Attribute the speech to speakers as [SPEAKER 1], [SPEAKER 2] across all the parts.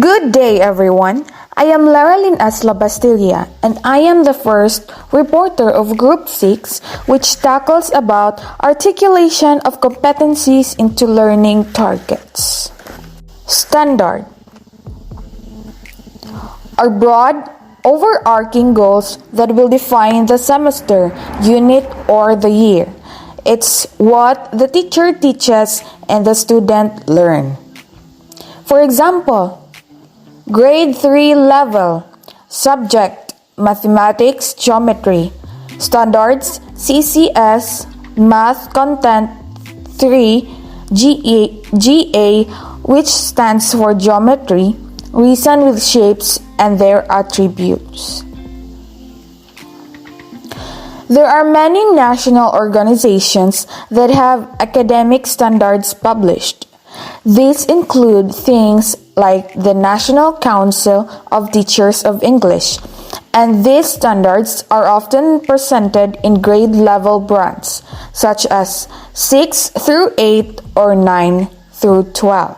[SPEAKER 1] Good day, everyone. I am Laralyn Asla Bastilla, and I am the first reporter of Group 6, which tackles about articulation of competencies into learning targets. Standard are broad, overarching goals that will define the semester, unit, or the year. It's what the teacher teaches and the student learn. For example, Grade 3 level, subject, mathematics, geometry, standards, CCS, math content 3, GA, which stands for geometry, reason with shapes and their attributes. There are many national organizations that have academic standards published. These include things like the National Council of Teachers of English, and these standards are often presented in grade level brands, such as 6 through 8 or 9 through 12.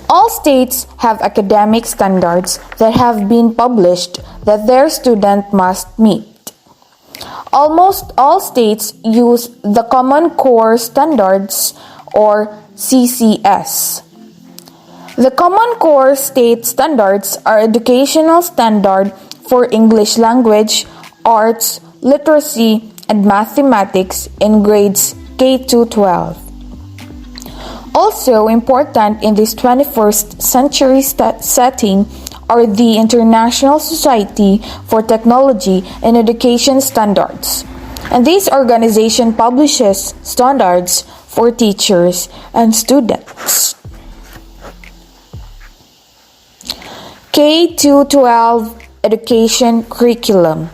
[SPEAKER 1] All states have academic standards that have been published that their student must meet. Almost all states use the Common Core Standards or CCS. The Common Core State Standards are educational standards for English language, arts, literacy, and mathematics in grades K to 12. Also important in this 21st century setting are the International Society for Technology and Education Standards, and this organization publishes standards for teachers and students. K to 12 education curriculum.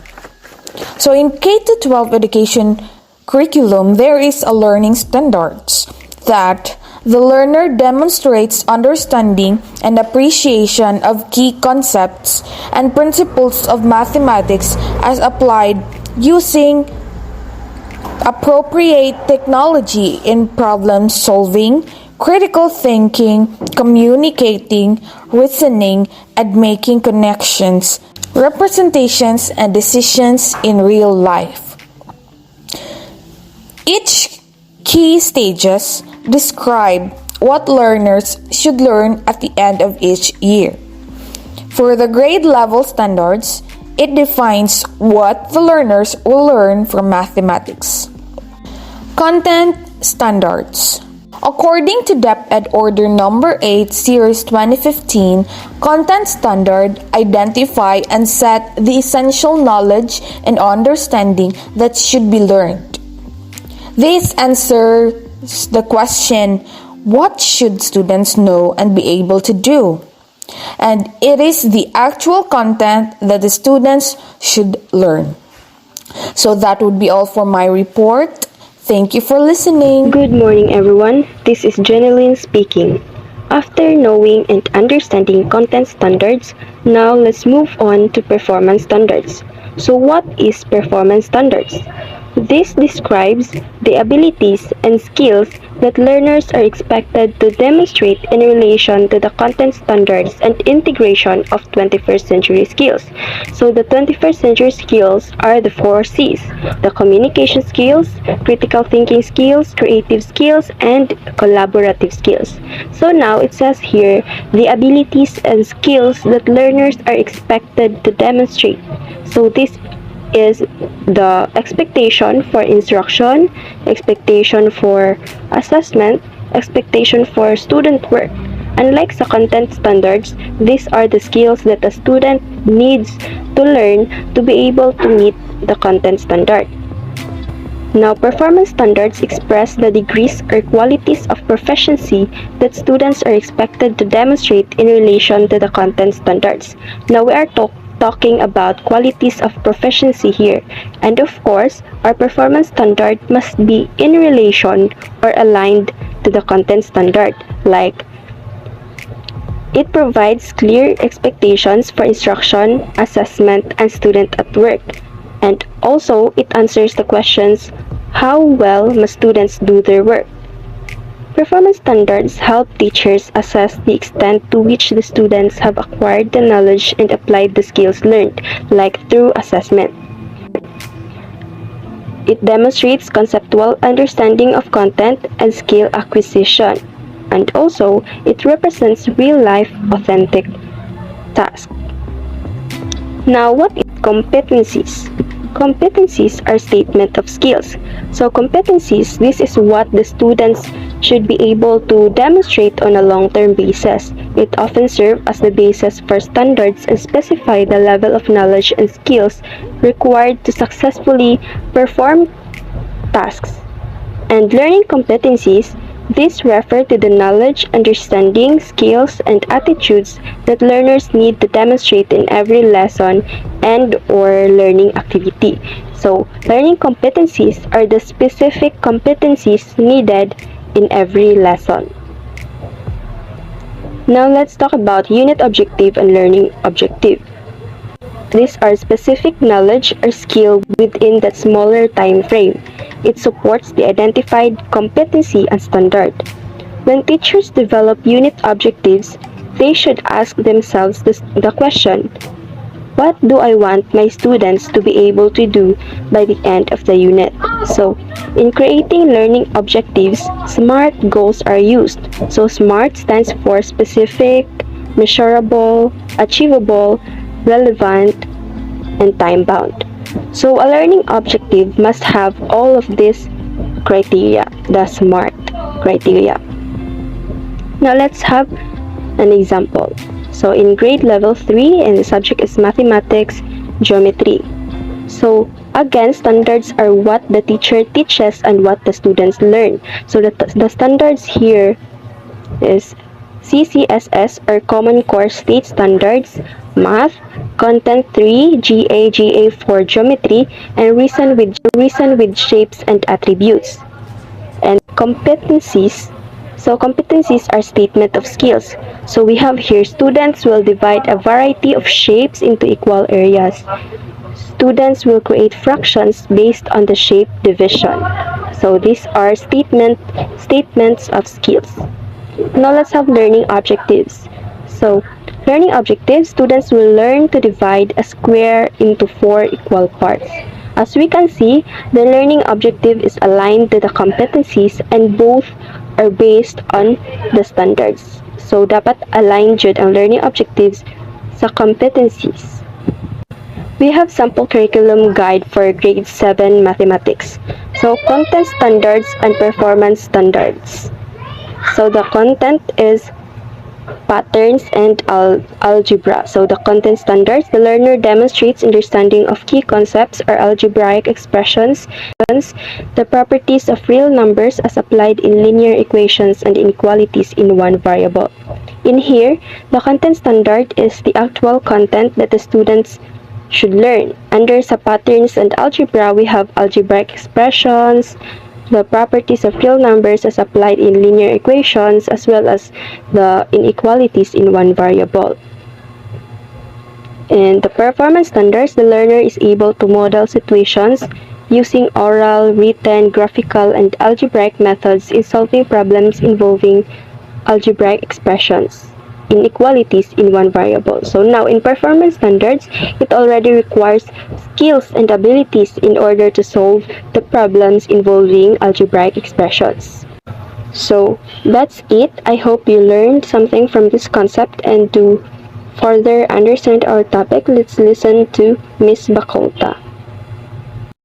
[SPEAKER 1] So in K to 12 education curriculum, there is a learning standards that the learner demonstrates understanding and appreciation of key concepts and principles of mathematics as applied using appropriate technology in problem solving, critical thinking, communicating, reasoning, and making connections, representations, and decisions in real life. Each key stages describe what learners should learn at the end of each year. For the grade level standards, it defines what the learners will learn from mathematics. Content standards. According to DepEd Order Number 8, Series 2015, Content Standard identify and set the essential knowledge and understanding that should be learned. This answers the question, what should students know and be able to do? And it is the actual content that the students should learn. So that would be all for my report. Thank you for listening.
[SPEAKER 2] Good morning, everyone. This is Jeneline speaking. After knowing and understanding content standards, now let's move on to performance standards. So what is performance standards? This describes the abilities and skills that learners are expected to demonstrate in relation to the content standards and integration of 21st century skills. So the 21st century skills are the 4 C's: the communication skills, critical thinking skills, creative skills, and collaborative skills. So now it says here the abilities and skills that learners are expected to demonstrate. So this is the expectation for instruction, expectation for assessment, expectation for student work. Unlike the content standards, these are the skills that a student needs to learn to be able to meet the content standard. Now, performance standards express the degrees or qualities of proficiency that students are expected to demonstrate in relation to the content standards. Now, we are talking about qualities of proficiency here, and of course our performance standard must be in relation or aligned to the content standard, like it provides clear expectations for instruction, assessment, and student at work, and also it answers the questions, how well must students do their work? Performance standards help teachers assess the extent to which the students have acquired the knowledge and applied the skills learned, like through assessment. It demonstrates conceptual understanding of content and skill acquisition, and also it represents real-life authentic tasks. Now, what is competencies? Competencies are statement of skills. So competencies, this is what the students should be able to demonstrate on a long-term basis. It often serves as the basis for standards and specify the level of knowledge and skills required to successfully perform tasks. And learning competencies, these refer to the knowledge, understanding, skills, and attitudes that learners need to demonstrate in every lesson and/or learning activity. So, learning competencies are the specific competencies needed in every lesson. Now, let's talk about unit objective and learning objective. These are specific knowledge or skill within that smaller time frame. It supports the identified competency and standard. When teachers develop unit objectives, they should ask themselves the question, what do I want my students to be able to do by the end of the unit? So, in creating learning objectives, SMART goals are used. So, SMART stands for specific, measurable, achievable, relevant, and time-bound. So a learning objective must have all of these criteria, the SMART criteria. Now let's have an example. So in grade level 3, and the subject is mathematics, geometry. So again, standards are what the teacher teaches and what the students learn. So the standards here is CCSS or Common Core State Standards, Math, Content 3, GA 4 Geometry, and Reason with Shapes and Attributes. And competencies. So competencies are statement of skills. So we have here students will divide a variety of shapes into equal areas. Students will create fractions based on the shape division. So these are statements of skills. Now let's have learning objectives. So, learning objectives, students will learn to divide a square into 4 equal parts. As we can see, the learning objective is aligned to the competencies and both are based on the standards. So, dapat align jud ang learning objectives sa competencies. We have sample curriculum guide for grade 7 mathematics. So, content standards and performance standards. So the content is patterns and algebra. So the content standards, the learner demonstrates understanding of key concepts or algebraic expressions, the properties of real numbers as applied in linear equations and inequalities in one variable. In here, the content standard is the actual content that the students should learn. Under sa patterns and algebra, we have algebraic expressions, the properties of real numbers as applied in linear equations, as well as the inequalities in one variable. In the performance standards, the learner is able to model situations using oral, written, graphical, and algebraic methods in solving problems involving algebraic expressions, inequalities in one variable. So now in performance standards, it already requires skills and abilities in order to solve the problems involving algebraic expressions. So that's it. I hope you learned something from this concept, and to further understand our topic, let's listen to Miss Bacolta.